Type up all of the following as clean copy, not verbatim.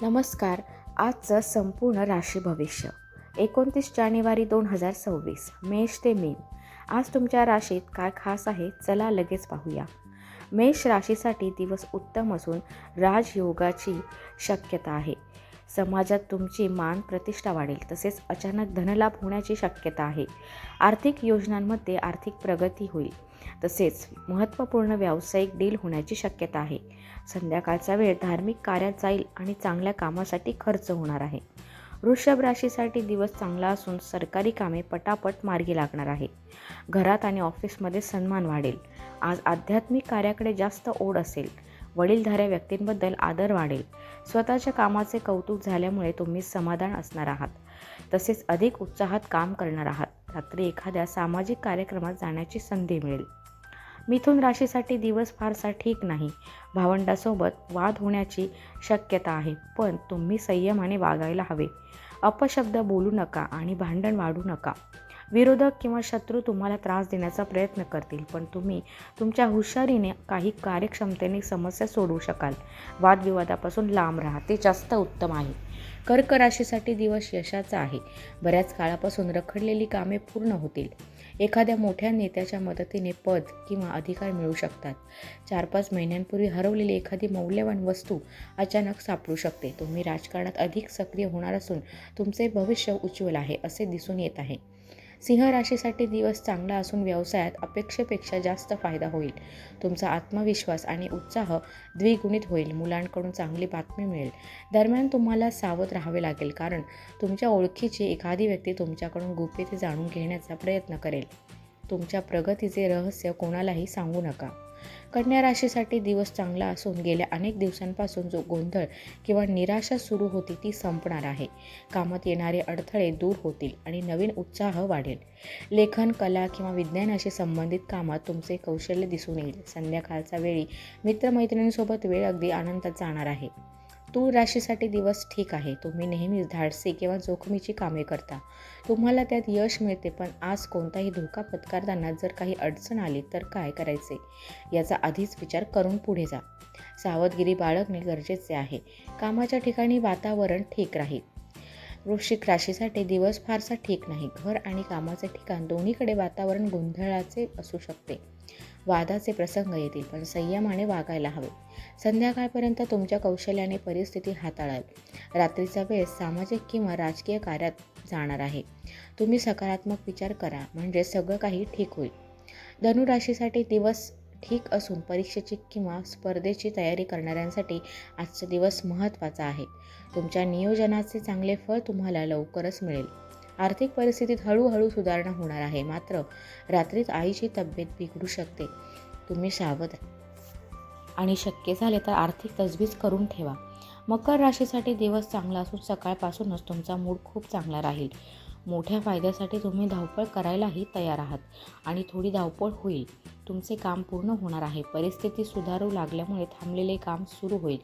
नमस्कार. आजचं संपूर्ण राशी भविष्य 29 जानेवारी 2026 मेष ते मीन. आज तुमच्या राशीत काय खास आहे, चला लगेच पाहूया. मेष राशीसाठी दिवस उत्तम असून राजयोगाची शक्यता आहे. समाजात तुमची मान प्रतिष्ठा वाढेल, तसेच अचानक धनलाभ होण्याची शक्यता आहे. आर्थिक योजनांमध्ये आर्थिक प्रगती होईल, तसेच महत्त्वपूर्ण व्यावसायिक डील होण्याची शक्यता आहे. संध्याकाळचा वेळ धार्मिक कार्यात जाईल आणि चांगल्या कामासाठी खर्च होणार आहे. वृषभ राशीसाठी दिवस चांगला असून सरकारी कामे पटापट मार्गी लागणार आहे. घरात आणि ऑफिसमध्ये सन्मान वाढेल. आज आध्यात्मिक कार्याकडे जास्त ओढ असेल. वडीलधाऱ्या व्यक्तींबद्दल आदर वाढेल. स्वतःच्या कामाचे कौतुक झाल्यामुळे तुम्ही समाधान असणार आहात, तसेच अधिक उत्साहात काम करणार आहात. रात्री एखाद्या सामाजिक कार्यक्रमात जाण्याची संधी मिळेल. मिथुन राशीसाठी दिवस फारसा ठीक नाही. भावंडासोबत वाद होण्याची शक्यता आहे, पण तुम्ही संयमाने वागायला हवे. अपशब्द बोलू नका आणि भांडण वाढू नका. विरोधक किंवा शत्रू तुम्हाला त्रास देण्याचा प्रयत्न करतील, पण तुम्ही तुमच्या हुशारीने काही कार्यक्षमतेने समस्या सोडवू शकाल. वादविवादापासून लांब राहा, ते जास्त उत्तम आहे. कर्क राशीसाठी दिवस यशाचा आहे. बऱ्याच काळापासून रखडलेली कामे पूर्ण होतील. एखाद्या मोठ्या नेत्याच्या मदतीने पद किंवा अधिकार मिळू शकतात. 4-5 महिन्यांपूर्वी हरवलेली एखादी मौल्यवान वस्तू अचानक सापडू शकते. तुम्ही राजकारणात अधिक सक्रिय होणार असून तुमचे भविष्य उज्ज्वल आहे असे दिसून येत आहे. सिंह राशीसाठी दिवस चांगला असून व्यवसायात अपेक्षेपेक्षा जास्त फायदा होईल. तुमचा आत्मविश्वास आणि उत्साह द्विगुणित होईल. मुलांकडून चांगली बातमी मिळेल. दरम्यान तुम्हाला सावध राहावे लागेल, कारण तुमच्या ओळखीची एखादी व्यक्ती तुमच्याकडून गुपिते जाणून घेण्याचा प्रयत्न करेल. तुमच्या प्रगतीचे रहस्य कोणालाही सांगू नका. कन्या राशीसाठी दिवस चांगला असून गेल्या अनेक दिवसांपासून जो गोंधळ किंवा निराशा सुरू होती ती संपणार आहे. कामात येणारे अडथळे दूर होतील आणि नवीन उत्साह वाढेल. लेखन, कला किंवा विज्ञानाशी संबंधित कामात तुमचे कौशल्य दिसून येईल. संध्याकाळच्या वेळी मित्रमैत्रिणींसोबत वेळ अगदी आनंदात जाणार आहे. तूळ राशीसाठी दिवस ठीक आहे. तुम्ही नेहमीच धाडसी किंवा जोखमीची कामे करता. तुम्हाला त्यात यश मिळते, पण आज कोणताही धोका पत्करताना जर काही अडचण आली तर काय करायचे याचा आधीच विचार करून पुढे जा. सावधगिरी बाळगणे गरजेचे आहे. कामाच्या ठिकाणी वातावरण ठीक राहील. वृश्चिक राशीसाठी दिवस फारसा ठीक नाही. घर आणि कामाचे ठिकाण दोन्हीकडे वातावरण गोंधळाचे असू शकते. वादाचे प्रसंग येतील, पण संयमाने वागायला हवे. संध्याकाळपर्यंत तुमच्या कौशल्याने परिस्थिती हाताळाल. रात्रीचा वेळ सामाजिक किंवा राजकीय कार्यात जाणार आहे. तुम्ही सकारात्मक विचार करा, म्हणजे सगळं काही ठीक होईल. धनु राशीसाठी दिवस ठीक असून परीक्षेची किंवा स्पर्धेची तयारी करणाऱ्यांसाठी आजचा दिवस महत्त्वाचा आहे. तुमच्या नियोजनाचे चांगले फळ तुम्हाला लवकरच मिळेल. आर्थिक परिस्थितीत हळूहळू सुधारणा होणार आहे, मात्र रात्रीत आईची तब्येत बिघडू शकते. तुम्ही सावध आणि शक्य झाले तर आर्थिक तजवीज करून ठेवा. मकर राशीसाठी दिवस चांगला असून सकाळपासूनच तुमचा मूड खूप चांगला राहील. मोठ्या फायद्यासाठी तुम्ही धावपळ करायलाही तयार आहात आणि थोडी धावपळ होईल. तुमचे काम पूर्ण होणार आहे. परिस्थिती सुधारू लागल्यामुळे थांबलेले काम सुरू होईल.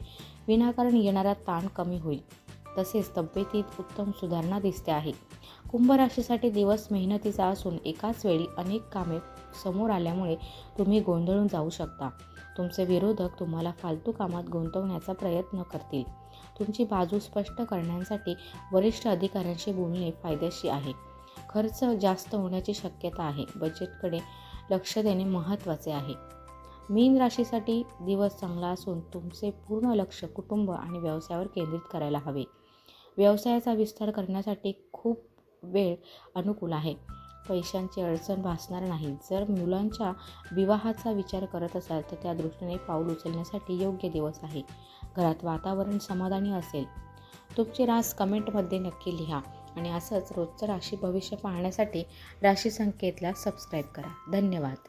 विनाकारण येणारा ताण कमी होईल, तसेच तब्येतीत उत्तम सुधारणा दिसते आहे. कुंभ राशीसाठी दिवस मेहनतीचा असून एकाच वेळी अनेक कामे समोर आल्यामुळे तुम्ही गोंधळून जाऊ शकता. तुमचे विरोधक तुम्हाला फालतू कामात गुंतवण्याचा प्रयत्न करतील. तुमची बाजू स्पष्ट करण्यासाठी वरिष्ठ अधिकाऱ्यांशी बोलणे फायदेशीर आहे. खर्च जास्त होण्याची शक्यता आहे. बजेटकडे लक्ष देणे महत्त्वाचे आहे. मीन राशीसाठी दिवस चांगला असून तुमचे पूर्ण लक्ष कुटुंब आणि व्यवसायावर केंद्रित करायला हवे. व्यवसायाचा विस्तार करण्यासाठी खूप वेळ अनुकूल आहे. पैशांची अडचण भासणार नाही. जर मुलांच्या विवाहाचा विचार करत असाल तर त्या दृष्टीने पाऊल उचलण्यासाठी योग्य दिवस आहे. घरात वातावरण समाधानी असेल. तुमची रास कमेंटमध्ये नक्की लिहा आणि असंच रोजचं राशी भविष्य पाहण्यासाठी राशी संकेतला सबस्क्राईब करा. धन्यवाद.